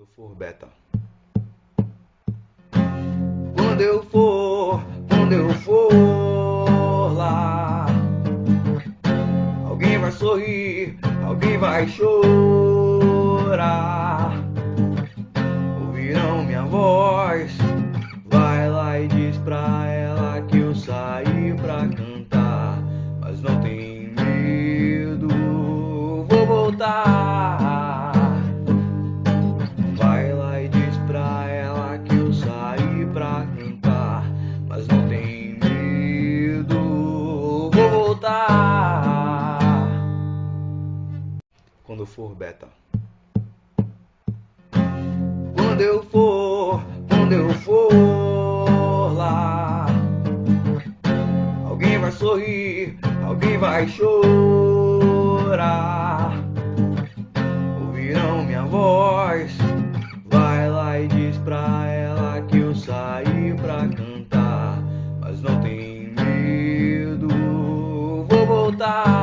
Quando for beta. Quando eu for lá, alguém vai sorrir, alguém vai chorar. Ouvirão minha voz, vai lá e diz pra ela que eu saí pra cantar, mas não tem medo, vou voltar. Vai lá e diz pra ela que eu saí pra cantar, mas não tem medo, vou voltar. Quando for beta. Quando eu for lá, alguém vai sorrir, alguém vai chorar. Ouvirão minha voz, vai lá e diz pra ela que eu saí pra cantar, mas não tem medo, vou voltar.